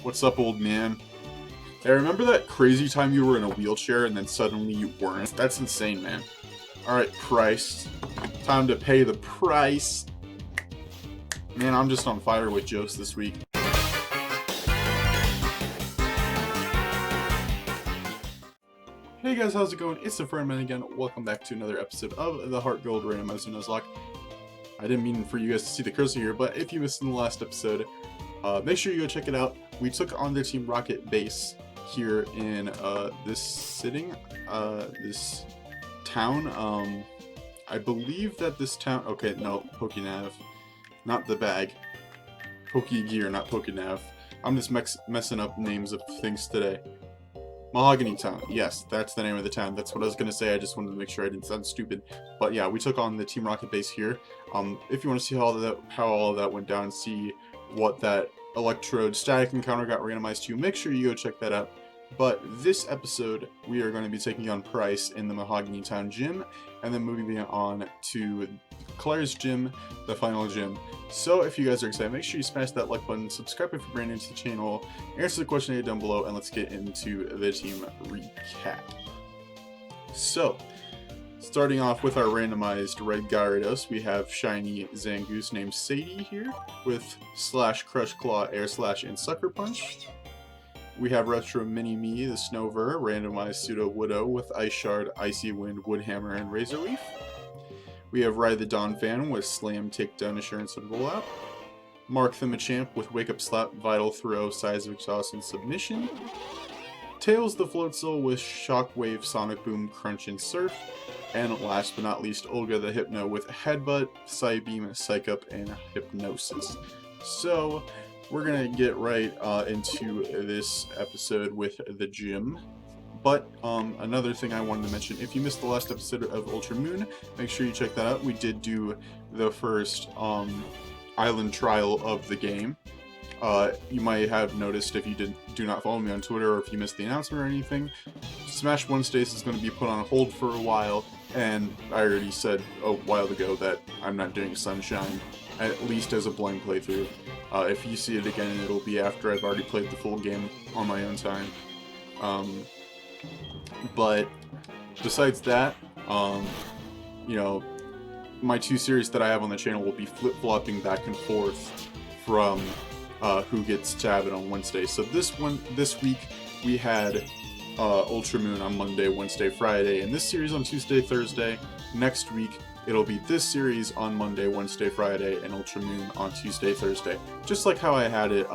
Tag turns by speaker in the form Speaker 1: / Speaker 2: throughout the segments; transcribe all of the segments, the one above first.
Speaker 1: What's up, old man? Hey, remember that crazy time you were in a wheelchair and then suddenly you weren't? That's insane, man. Alright, Pryce. Time to pay the price. Man, I'm just on fire with jokes this week. Hey guys, how's it going? It's the Friendman again. Welcome back to another episode of the HeartGold Randomizer Nuzlocke. I didn't mean for you guys to see the cursor here, but if you missed in the last episode, make sure you go check it out. We took on their Team Rocket base here in this town. I believe that this town, okay, no, Pokénav, not the bag. Pokégear, not Pokénav. I'm just messing up names of things today. Mahogany Town, yes, that's the name of the town. That's what I was going to say. I just wanted to make sure I didn't sound stupid. But yeah, we took on the Team Rocket base here. If you want to see how all of that went down and see what that electrode static encounter got randomized to, make sure you go check that out. But this episode, we are going to be taking on Pryce in the Mahogany Town Gym, and then moving on to Claire's gym, the final gym. So if you guys are excited, make sure you smash that like button, subscribe if you're brand new to the channel, answer the question down below, and let's get into the team recap. So, starting off with our randomized red Gyarados, we have shiny Zangoose named Sadie here, with Slash, Crush Claw, Air Slash, and Sucker Punch. We have Retro Mini-Me, the Snover, randomized Pseudo Widow with Ice Shard, Icy Wind, Wood Hammer, and Razor Leaf. We have Ride the Dawn Fan with Slam, Takedown, Assurance, and Rollout. Mark the Machamp with Wake Up Slap, Vital Throw, Size of Exhaust, and Submission. Tails the Floatzel with Shockwave, Sonic Boom, Crunch, and Surf. And last but not least, Olga the Hypno with Headbutt, Psybeam, Psych Up, and Hypnosis. So, we're gonna get right into this episode with the gym. But another thing I wanted to mention, if you missed the last episode of Ultra Moon, make sure you check that out. We did do the first island trial of the game. You might have noticed if you do not follow me on Twitter, or if you missed the announcement or anything, Smash 1 Stace is going to be put on hold for a while, and I already said a while ago that I'm not doing Sunshine, at least as a blind playthrough. If you see it again, it'll be after I've already played the full game on my own time. But besides that, you know, my two series that I have on the channel will be flip-flopping back and forth from who gets to have it on Wednesday. So this week we had Ultra Moon on Monday, Wednesday, Friday, and this series on Tuesday, Thursday. Next week it'll be this series on Monday, Wednesday, Friday, and Ultra Moon on Tuesday, Thursday. Just like how I had it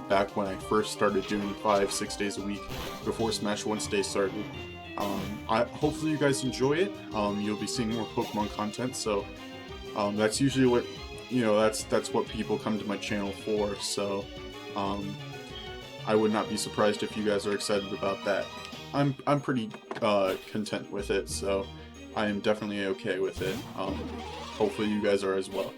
Speaker 1: back when I first started doing 5-6 days a week before Smash 1 Stace started. Hopefully you guys enjoy it. You'll be seeing more Pokemon content, so that's usually what, you know, that's what people come to my channel for, so I would not be surprised if you guys are excited about that. I'm pretty content with it, so I am definitely okay with it. Hopefully you guys are as well.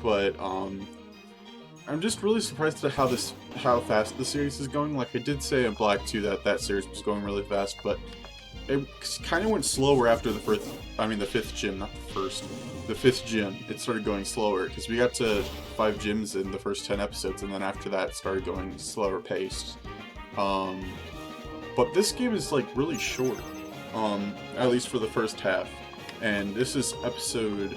Speaker 1: But I'm just really surprised at how fast the series is going. Like I did say in Black 2 that series was going really fast, but it kind of went slower after the fifth gym, not the first. The fifth gym, it started going slower, because we got to 5 gyms in the first 10 episodes, and then after that it started going slower paced. But this game is like really short, at least for the first half, and this is episode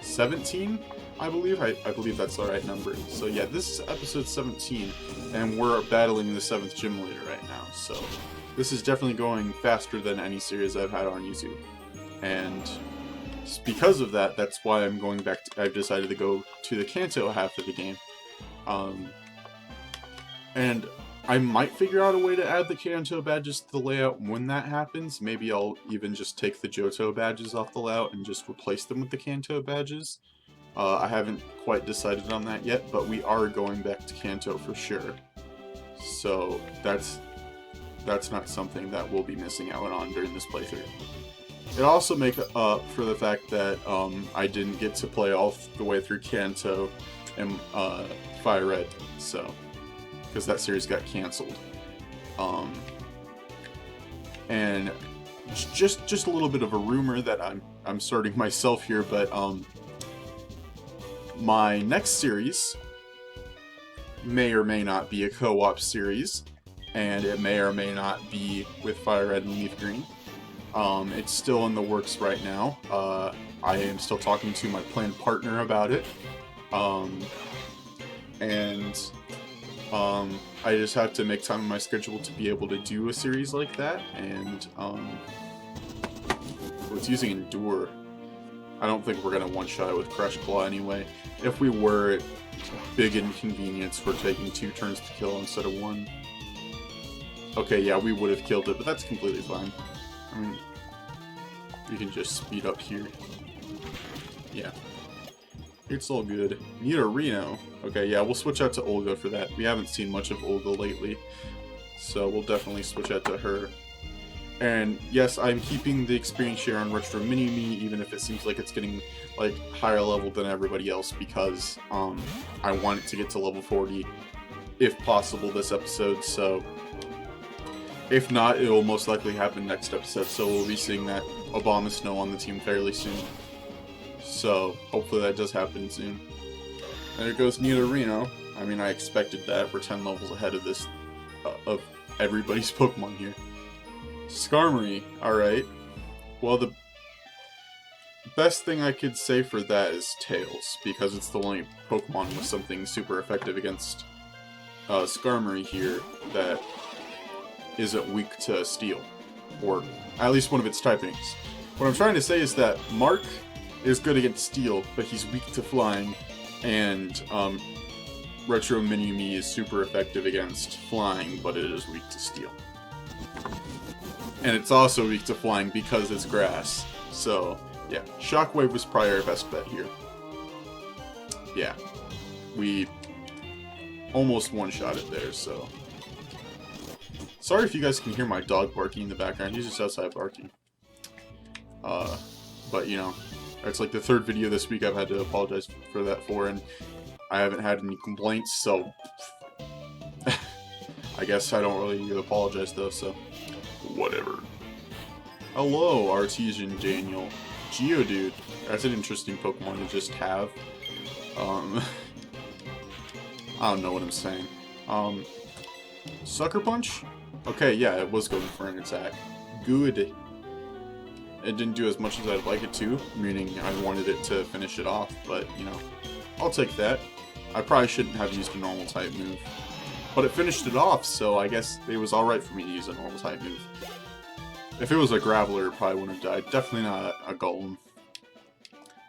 Speaker 1: 17, I believe. I believe that's the right number. So yeah, this is episode 17, and we're battling the 7th gym leader right now, so this is definitely going faster than any series I've had on YouTube, and because of that, that's why I'm going back I've decided to go to the Kanto half of the game. And I might figure out a way to add the Kanto badges to the layout when that happens. Maybe I'll even just take the Johto badges off the layout and just replace them with the Kanto badges. I haven't quite decided on that yet, but we are going back to Kanto for sure. So that's not something that we'll be missing out on during this playthrough. It also makes up for the fact that I didn't get to play all the way through Kanto and Fire Red, so because that series got canceled. And just a little bit of a rumor that I'm starting myself here, but my next series may or may not be a co-op series, and it may or may not be with Fire Red and Leaf Green. It's still in the works right now. I am still talking to my planned partner about it. I just have to make time in my schedule to be able to do a series like that, and it's using Endure. I don't think we're gonna one-shot it with Crush Claw anyway. If we were, big inconvenience for taking 2 turns to kill instead of 1. Okay, yeah, we would have killed it, but that's completely fine. I mean, we can just speed up here. Yeah. It's all good. Need a Reno. Okay, yeah, we'll switch out to Olga for that. We haven't seen much of Olga lately, so we'll definitely switch out to her. And yes, I'm keeping the experience share on Retro Mini-Me, even if it seems like it's getting like higher level than everybody else, because I want it to get to level 40, if possible, this episode. So if not, it will most likely happen next episode. So we'll be seeing that Obama Snow on the team fairly soon. So hopefully that does happen soon. There goes Nidorino. I mean, I expected that. We're 10 levels ahead of this, of everybody's Pokemon here. Skarmory, alright. Well, the best thing I could say for that is Tails, because it's the only Pokemon with something super effective against Skarmory here that isn't weak to Steel, or at least one of its typings. What I'm trying to say is that Mark is good against Steel, but he's weak to Flying, and Retro Mini-Me is super effective against Flying, but it is weak to Steel. And it's also weak to Flying because it's grass. So, yeah, Shockwave was probably our best bet here. Yeah, we almost one-shot it there, so. Sorry if you guys can hear my dog barking in the background. He's just outside barking. But, you know, it's like the 3rd video this week I've had to apologize for that for, and I haven't had any complaints, so I guess I don't really need to apologize though, so whatever. Hello, Artesian Daniel. Geodude. That's an interesting Pokemon to just have. I don't know what I'm saying. Sucker Punch? Okay, yeah, it was going for an attack. Good. It didn't do as much as I'd like it to, meaning I wanted it to finish it off, but, you know, I'll take that. I probably shouldn't have used a normal type move. But it finished it off, so I guess it was alright for me to use a normal type move. If it was a Graveler, it probably wouldn't have died. Definitely not a Golem.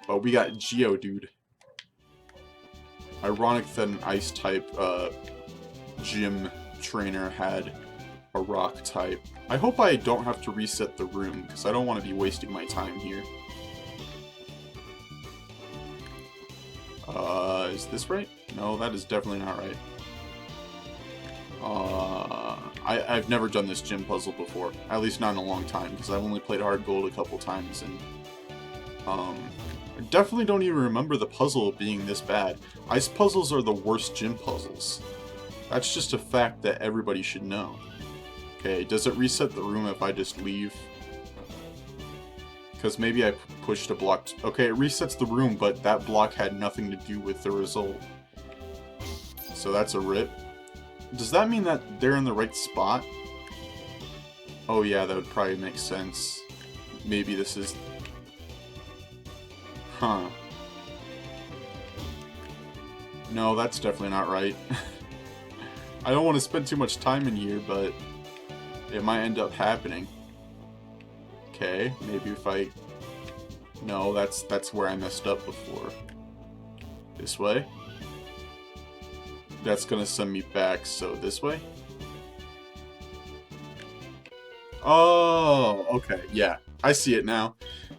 Speaker 1: But we got Geodude. Ironic that an Ice type gym trainer had a Rock type. I hope I don't have to reset the room, because I don't want to be wasting my time here. Is this right? No, that is definitely not right. I've never done this gym puzzle before. At least not in a long time, because I've only played HeartGold a couple times, and I definitely don't even remember the puzzle being this bad. Ice puzzles are the worst gym puzzles. That's just a fact that everybody should know. Okay, does it reset the room if I just leave? Because maybe I pushed a block. Okay, it resets the room, but that block had nothing to do with the result. So that's a rip. Does that mean that they're in the right spot? Oh yeah, that would probably make sense. Maybe this is... Huh. No, that's definitely not right. I don't want to spend too much time in here, but it might end up happening. Okay, maybe if I... No, that's where I messed up before. This way? That's gonna send me back, so this way? Oh, okay, yeah. I see it now.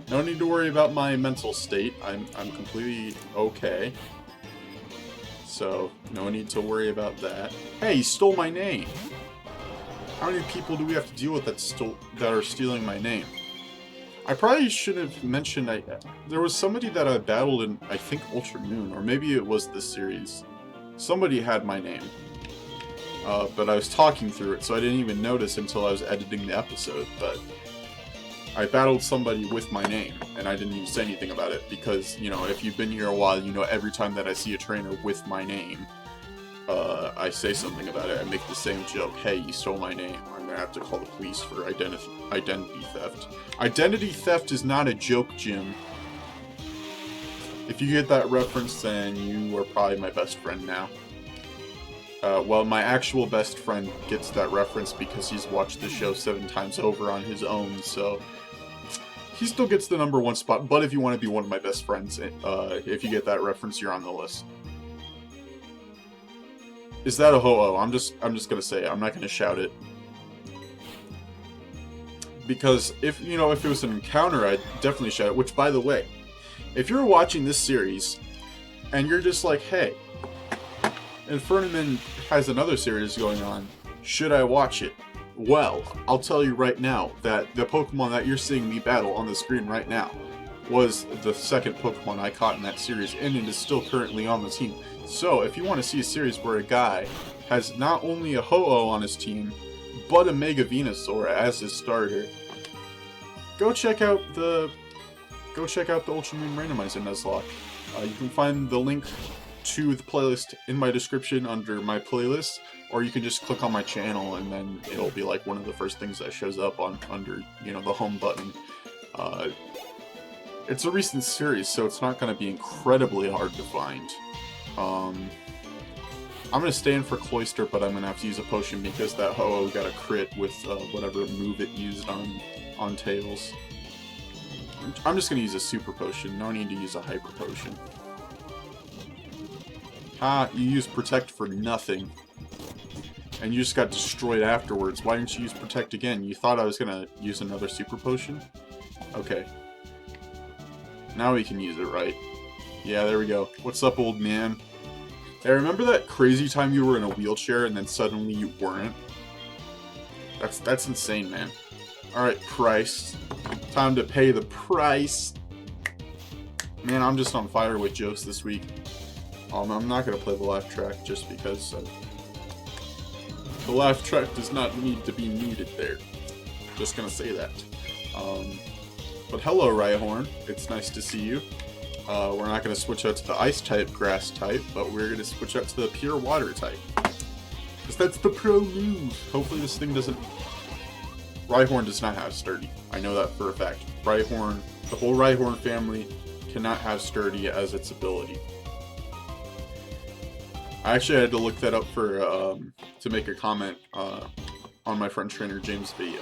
Speaker 1: No need to worry about my mental state. I'm completely okay. So, no need to worry about that. Hey, he stole my name! How many people do we have to deal with that are stealing my name? I probably should have mentioned there was somebody that I battled in, I think, Ultra Moon, or maybe it was this series. Somebody had my name. But I was talking through it, so I didn't even notice until I was editing the episode, but I battled somebody with my name, and I didn't even say anything about it, because, you know, if you've been here a while, you know every time that I see a trainer with my name, I say something about it, I make the same joke, hey, you stole my name, I'm gonna have to call the police for identity theft. Identity theft is not a joke, Jim. If you get that reference, then you are probably my best friend now. Well, my actual best friend gets that reference because he's watched the show 7 times over on his own, so he still gets the #1 spot. But if you want to be one of my best friends, if you get that reference, you're on the list. Is that a ho-oh? I'm just gonna say it. I'm not gonna shout it. Because if it was an encounter, I'd definitely shout it. Which, by the way, if you're watching this series and you're just like, hey, Infernoman has another series going on, should I watch it? Well, I'll tell you right now that the Pokemon that you're seeing me battle on the screen right now was the second Pokemon I caught in that series, and it is still currently on the team. So, if you want to see a series where a guy has not only a Ho-Oh on his team, but a Mega Venusaur as his starter, go check out the Ultra Moon Randomizer Nuzlocke. You can find the link to the playlist in my description under my playlist, or you can just click on my channel and then it'll be like one of the first things that shows up under the home button. It's a recent series, so it's not going to be incredibly hard to find. I'm going to stay in for Cloyster, but I'm going to have to use a potion because that Ho-Oh got a crit with whatever move it used on Tails. I'm just going to use a Super Potion, no need to use a Hyper Potion. Ah, you used Protect for nothing. And you just got destroyed afterwards. Why didn't you use Protect again? You thought I was going to use another Super Potion? Okay. Now we can use it, right? Yeah, there we go. What's up, old man? Hey, remember that crazy time you were in a wheelchair and then suddenly you weren't? That's insane, man. Alright, Pryce. Time to pay the price. Man, I'm just on fire with jokes this week. I'm not going to play the laugh track just because the laugh track does not need to be muted there. Just going to say that. But hello, Rhyhorn. It's nice to see you. We're not going to switch out to the ice type, grass type, but we're going to switch out to the pure water type. Because that's the pro move. Hopefully this thing doesn't... Rhyhorn does not have Sturdy. I know that for a fact. Rhyhorn, the whole Rhyhorn family cannot have Sturdy as its ability. I actually had to look that up for to make a comment on my friend trainer James' video,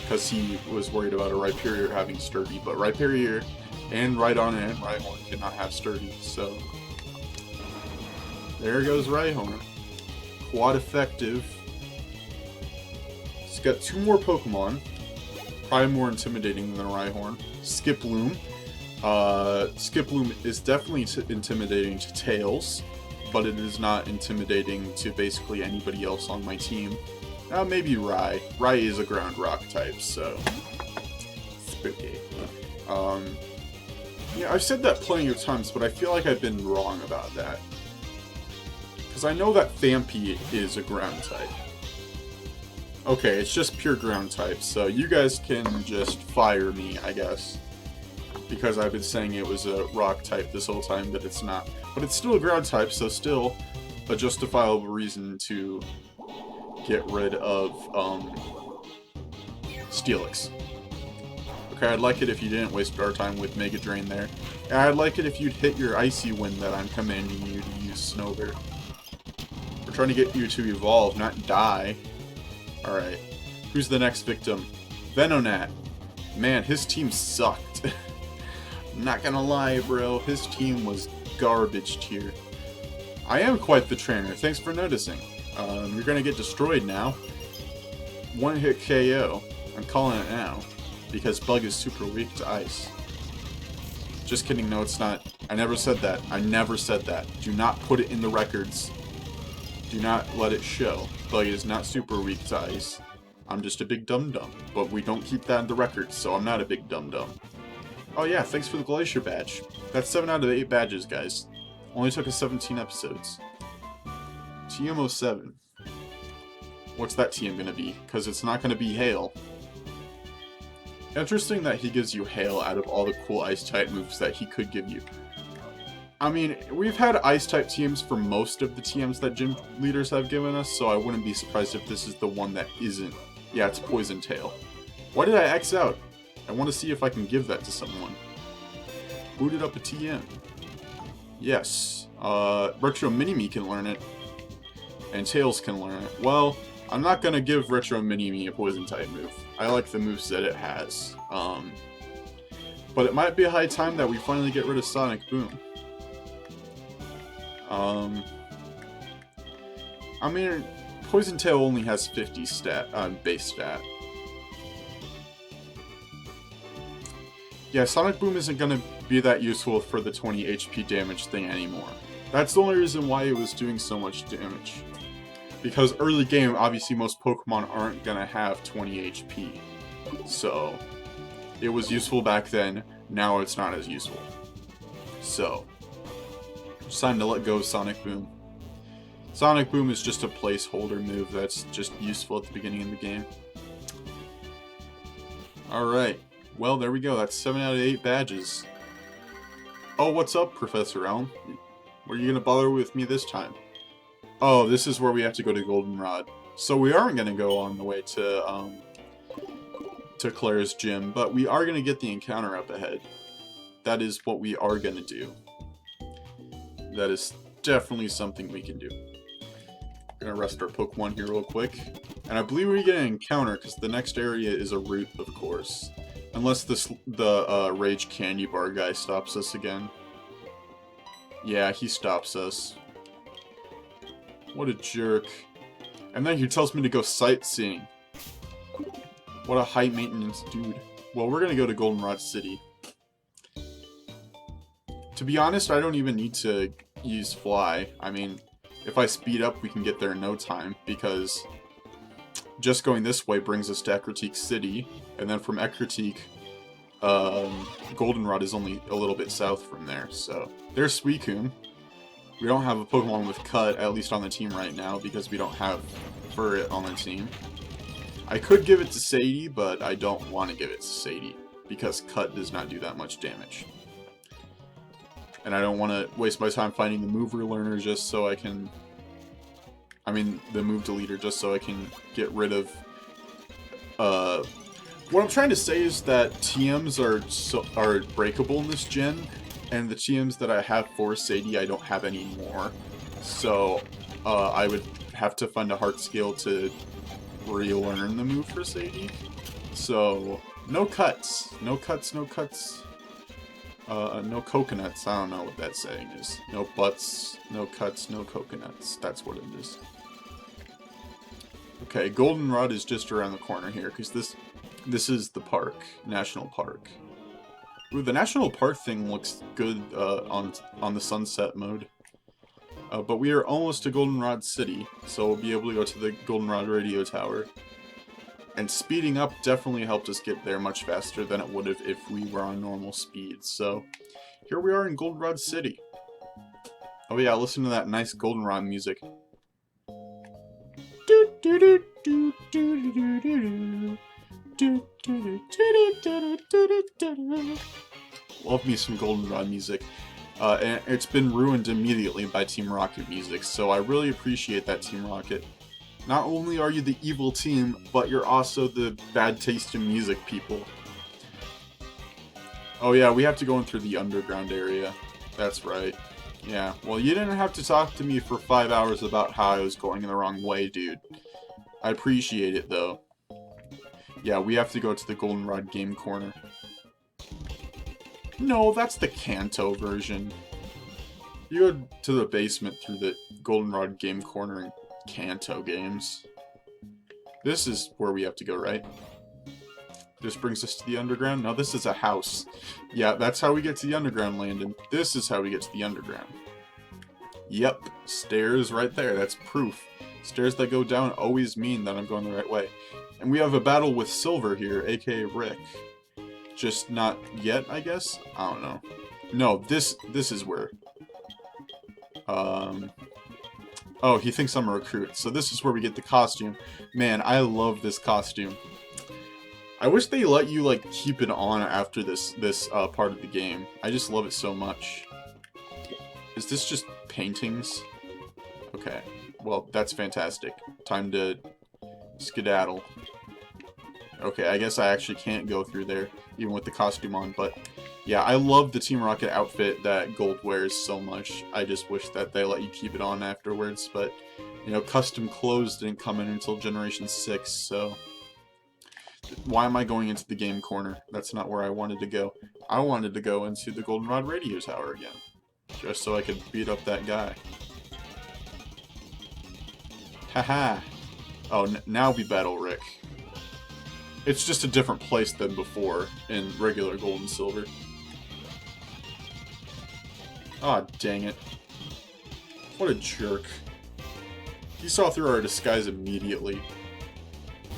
Speaker 1: because he was worried about a Rhyperior having Sturdy, but Rhyperior and Rhydon and Rhyhorn cannot have Sturdy, so there goes Rhyhorn. Quad effective. It's got 2 more Pokemon, probably more intimidating than Rhyhorn. Skiploom. Skiploom is definitely intimidating to Tails, but it is not intimidating to basically anybody else on my team. Maybe Rye. Rye is a ground rock type, so spooky. Yeah, I've said that plenty of times, but I feel like I've been wrong about that. Because I know that Thampi is a ground type. Okay, it's just pure ground type, so you guys can just fire me, I guess. Because I've been saying it was a rock type this whole time, but it's not. But it's still a ground type, so still a justifiable reason to get rid of Steelix. Okay, I'd like it if you didn't waste our time with Mega Drain there. And I'd like it if you'd hit your Icy Wind that I'm commanding you to use, Snover. We're trying to get you to evolve, not die. Alright. Who's the next victim? Venonat. Man, his team sucked. Not gonna lie, bro. His team was garbage tier. I am quite the trainer. Thanks for noticing. You're gonna get destroyed now. One hit KO. I'm calling it now. Because Bug is super weak to ice. Just kidding, no it's not. I never said that. I never said that. Do not put it in the records. Do not let it show. Bug is not super weak to ice. I'm just a big dum-dum. But we don't keep that in the records, so I'm not a big dum-dum. Oh yeah, thanks for the Glacier badge. That's 7 out of 8 badges, guys. Only took us 17 episodes. TM07. What's that TM gonna be? Because it's not gonna be Hail. Interesting that he gives you Hail out of all the cool Ice-type moves that he could give you. I mean, we've had Ice-type TMs for most of the TMs that gym leaders have given us, so I wouldn't be surprised if this is the one that isn't. Yeah, it's Poison Tail. Why did I X out? I want to see if I can give that to someone. Booted up a TM. Yes. Retro Mini-Me can learn it. And Tails can learn it. Well, I'm not gonna give Retro Mini-Me a Poison-type move. I like the moves that it has. But it might be a high time that we finally get rid of Sonic Boom. I mean, Poison Tail only has 50 base stat. Yeah, Sonic Boom isn't gonna be that useful for the 20 HP damage thing anymore. That's the only reason why it was doing so much damage. Because early game, obviously most Pokemon aren't gonna have 20 HP. So, it was useful back then, now it's not as useful. So, it's time to let go of Sonic Boom. Sonic Boom is just a placeholder move that's just useful at the beginning of the game. Alright, well there we go, that's 7 out of 8 badges. Oh, what's up, Professor Elm? Were you gonna bother with me this time? Oh, this is where we have to go to Goldenrod. So we aren't gonna go on the way to Claire's gym, but we are gonna get the encounter up ahead. That is what we are gonna do. That is definitely something we can do. Gonna rest our Pokemon here real quick. And I believe we get an encounter because the next area is a route, of course. Unless the Rage Candy Bar guy stops us again. Yeah, he stops us. What a jerk. And then he tells me to go sightseeing. What a high maintenance dude. Well, we're gonna go to Goldenrod City. To be honest, I don't even need to use Fly. I mean, if I speed up, we can get there in no time, because just going this way brings us to Ecruteak City, and then from Ecruteak, Goldenrod is only a little bit south from there, so... There's Suicune. We don't have a Pokemon with Cut, at least on the team right now, because we don't have Furret on the team. I could give it to Sadie, but I don't want to give it to Sadie, because Cut does not do that much damage. And I don't want to waste my time finding the move relearner just so I can... I mean, the move deleter just so I can get rid of... What I'm trying to say is that TMs are breakable in this gen, and the TMs that I have for Sadie I don't have anymore. So, I would have to find a heart scale to relearn the move for Sadie. So, no cuts. No cuts, no cuts. No coconuts. I don't know what that saying is. No butts, no cuts, no coconuts. That's what it is. Okay, Goldenrod is just around the corner here, because this is the park, National Park. Ooh, the National Park thing looks good on the sunset mode. But we are almost to Goldenrod City, so we'll be able to go to the Goldenrod Radio Tower. And speeding up definitely helped us get there much faster than it would have if we were on normal speed. So, here we are in Goldenrod City. Oh yeah, listen to that nice Goldenrod music. Love me some Goldenrod music. And it's been ruined immediately by Team Rocket music, so I really appreciate that, Team Rocket. Not only are you the evil team, but you're also the bad taste in music people. Oh yeah, we have to go in through the underground area. That's right. Yeah, well you didn't have to talk to me for 5 hours about how I was going in the wrong way, dude. I appreciate it, though. Yeah, we have to go to the Goldenrod Game Corner. No, that's the Kanto version. You go to the basement through the Goldenrod Game Corner and Kanto games. This is where we have to go, right? This brings us to the underground? No, this is a house. Yeah, that's how we get to the underground, Landon. This is how we get to the underground. Yep, stairs right there. That's proof. Stairs that go down always mean that I'm going the right way. And we have a battle with Silver here, aka Rick. Just not yet, I guess? I don't know. No, this is where... Oh, he thinks I'm a recruit. So this is where we get the costume. Man, I love this costume. I wish they let you, like, keep it on after this part of the game. I just love it so much. Is this just paintings? Okay. Well, that's fantastic. Time to skedaddle. Okay, I guess I actually can't go through there, even with the costume on, but yeah, I love the Team Rocket outfit that Gold wears so much. I just wish that they let you keep it on afterwards, but, you know, custom clothes didn't come in until Generation 6, so why am I going into the game corner? That's not where I wanted to go. I wanted to go into the Goldenrod radio tower again, just so I could beat up that guy. Haha. Oh, now we battle Rick. It's just a different place than before in regular Gold and Silver. Aw, dang it. What a jerk. He saw through our disguise immediately.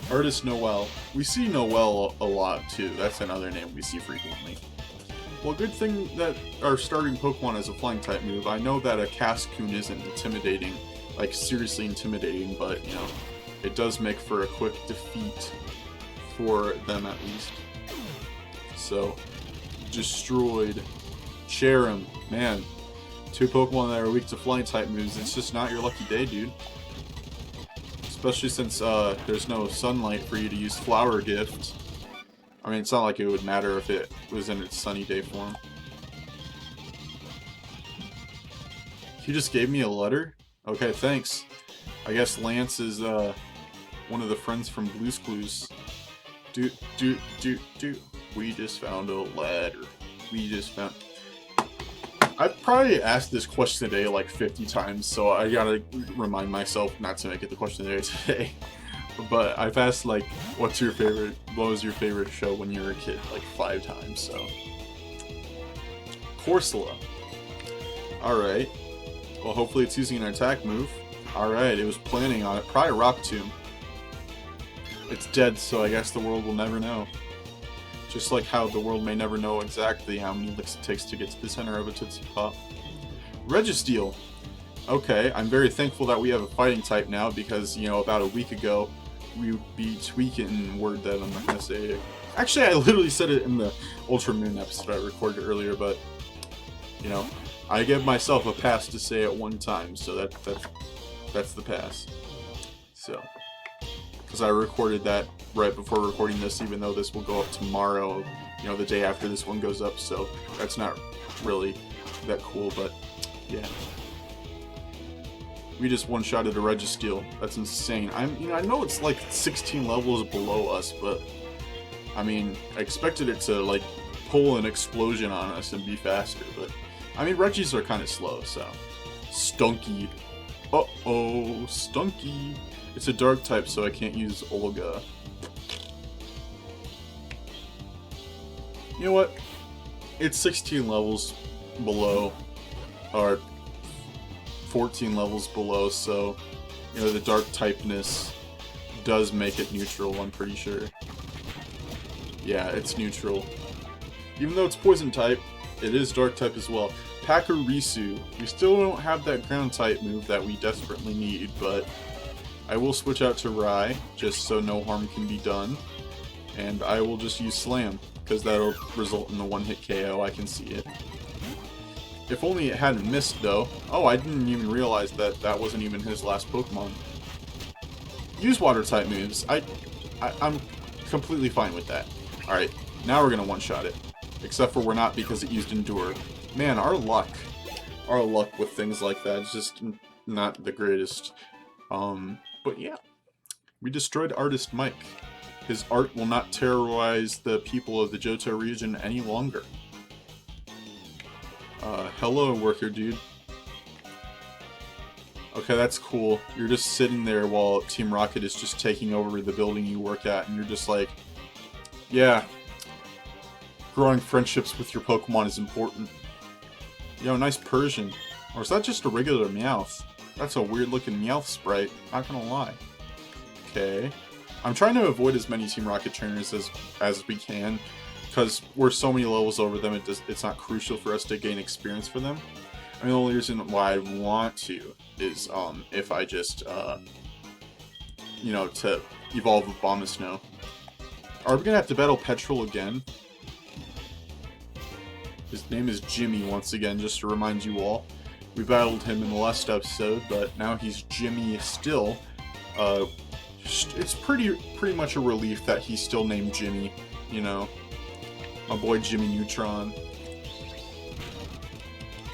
Speaker 1: Artist Noel. We see Noel a lot, too. That's another name we see frequently. Well, good thing that our starting Pokemon has a flying type move. I know that a Cascoon isn't intimidating, like seriously intimidating, but, you know, it does make for a quick defeat for them at least. So, destroyed. Cherim. Man, 2 Pokemon that are weak to flying type moves. It's just not your lucky day, dude. Especially since there's no sunlight for you to use Flower Gift. I mean, it's not like it would matter if it was in its sunny day form. He just gave me a letter? Okay, thanks. I guess Lance is one of the friends from Blue's Clues. We just found a letter. We just found... I've probably asked this question today like 50 times, so I gotta remind myself not to make it the question of the day today. But I've asked like, what was your favorite show when you were a kid, like 5 times, so. Corsola. Alright. Well, hopefully it's using an attack move. Alright, it was planning on it. Probably Rock Tomb. It's dead, so I guess the world will never know. Just like how the world may never know exactly how many licks it takes to get to the center of a Tootsie Pop. Registeel. Okay, I'm very thankful that we have a fighting type now because, you know, about a week ago, we would be tweaking word that I'm not going to say. Actually, I literally said it in the Ultra Moon episode I recorded earlier, but, you know, I give myself a pass to say it one time, so that's the pass. So, because I recorded that right before recording this, even though this will go up tomorrow, you know, the day after this one goes up, so that's not really that cool, but yeah. We just one-shotted a Registeel. That's insane. I know it's like 16 levels below us, but I mean, I expected it to like pull an explosion on us and be faster, but I mean, Reggies are kind of slow, so. Stunky. Uh-oh, Stunky. It's a dark type, so I can't use Olga. You know what? It's 16 levels below, or 14 levels below, so, you know, the dark typeness does make it neutral, I'm pretty sure. Yeah, it's neutral. Even though it's poison type, it is dark type as well. Pachirisu. We still don't have that ground type move that we desperately need, but I will switch out to Rai, just so no harm can be done. And I will just use Slam, because that'll result in a one-hit KO, I can see it. If only it hadn't missed, though. Oh, I didn't even realize that that wasn't even his last Pokemon. Use water-type moves. I'm completely fine with that. Alright, now we're gonna one-shot it. Except for we're not, because it used Endure. Man, our luck with things like that is just not the greatest. But yeah. We destroyed Artist Mike. His art will not terrorize the people of the Johto region any longer. Hello, worker dude. Okay, that's cool. You're just sitting there while Team Rocket is just taking over the building you work at, and you're just like, yeah, growing friendships with your Pokemon is important. Yo, nice Persian. Or is that just a regular Meowth? That's a weird looking Meowth sprite, not gonna lie. Okay. I'm trying to avoid as many Team Rocket trainers as we can, because we're so many levels over them, it's not crucial for us to gain experience for them. I mean, the only reason why I want to is, if I just, you know, to evolve with Abomasnow. Are we gonna have to battle Petrel again? His name is Jimmy, once again, just to remind you all. We battled him in the last episode, but now he's Jimmy still. It's pretty much a relief that he's still named Jimmy, you know. My boy Jimmy Neutron.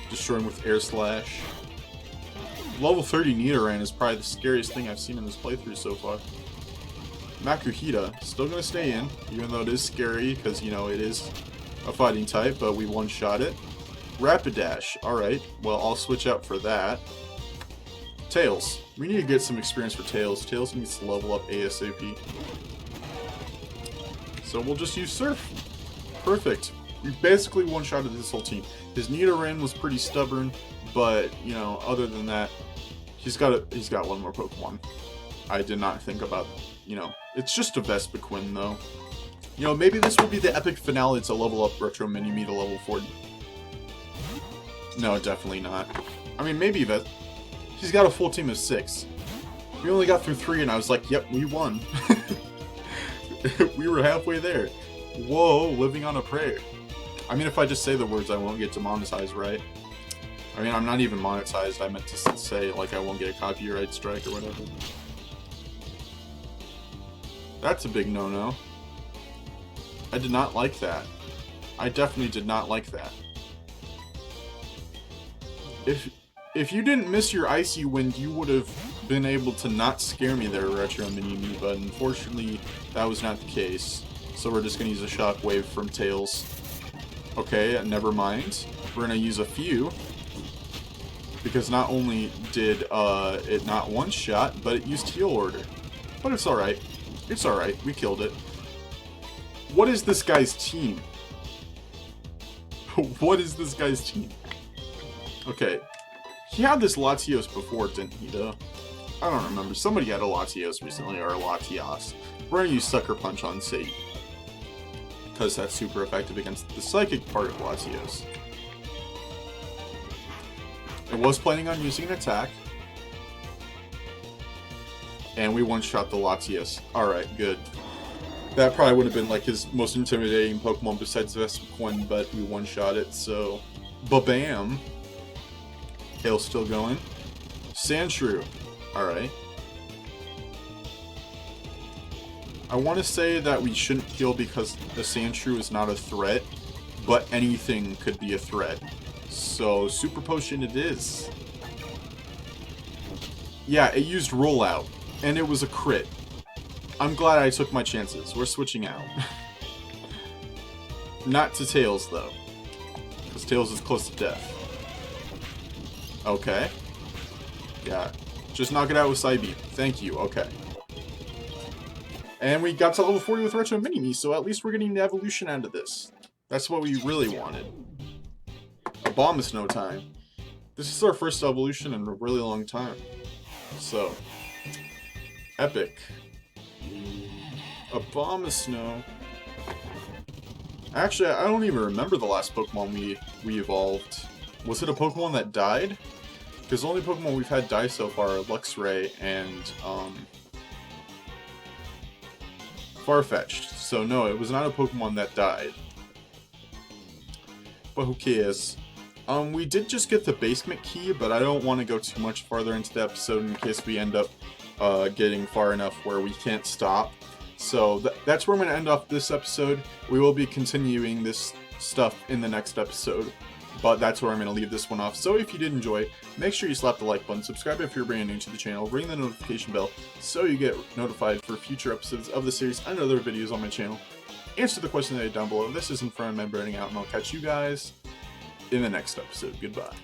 Speaker 1: Destroy him with Air Slash. Level 30 Nidoran is probably the scariest thing I've seen in this playthrough so far. Makuhita, still gonna stay in, even though it is scary, because, you know, it is a fighting type, but we one-shot it. Rapidash, alright, well, I'll switch out for that. Tails, we need to get some experience for Tails. Tails needs to level up ASAP. So we'll just use Surf. Perfect. We basically one-shotted this whole team. His Nidoran was pretty stubborn, but, you know, other than that, he's got one more Pokemon. I did not think about, you know, it's just a Vespiquen, though. You know, maybe this will be the epic finale to level up Retro Mini-Me to level 40. No, definitely not. I mean, maybe he's got a full team of 6. We only got through 3, and I was like, yep, we won. We were halfway there. Whoa, living on a prayer. I mean, if I just say the words, I won't get demonetized, right? I mean, I'm not even monetized. I meant to say, like, I won't get a copyright strike or whatever. That's a big no-no. I did not like that. I definitely did not like that. If you didn't miss your Icy Wind, you would have been able to not scare me there, Retro Mini-Me, but unfortunately, that was not the case. So we're just going to use a Shockwave from Tails. Okay, never mind. We're going to use a few. Because not only did it not one-shot, but it used Heal Order. But it's alright. It's alright. We killed it. What is this guy's team? What is this guy's team? Okay. He had this Latios before, didn't he, though? I don't remember. Somebody had a Latios recently, or a Latias. We're going to use Sucker Punch on Sadie. Because that's super effective against the Psychic part of Latios. I was planning on using an attack. And we one-shot the Latias. Alright, good. That probably would have been like his most intimidating Pokemon besides Vespiquen, but we one-shot it, so... Ba-bam! Hail's still going. Sandshrew. Alright. I want to say that we shouldn't heal because the Sandshrew is not a threat, but anything could be a threat. So, Super Potion it is. Yeah, it used Rollout, and it was a crit. I'm glad I took my chances. We're switching out. Not to Tails, though. Because Tails is close to death. Okay. Yeah. Just knock it out with Psybeam. Thank you. Okay. And we got to level 40 with Retro Mini-Me, so at least we're getting the evolution out of this. That's what we really wanted. A bomb is no time. This is our first evolution in a really long time. So. Epic. A bomb of snow. Actually, I don't even remember the last Pokemon we evolved. Was it a Pokemon that died? Because the only Pokemon we've had die so far are Luxray and Farfetch'd. So no, it was not a Pokemon that died. But who cares? We did just get the basement key, but I don't want to go too much farther into the episode in case we end up getting far enough where we can't stop. So that's where I'm going to end off this episode. We will be continuing this stuff in the next episode, but that's where I'm going to leave this one off. So if you did enjoy, make sure you slap the like button, subscribe if you're brand new to the channel, ring the notification bell so you get notified for future episodes of the series and other videos on my channel. Answer the question that down below. This is Infernal Man burning out, and I'll catch you guys in the next episode. Goodbye.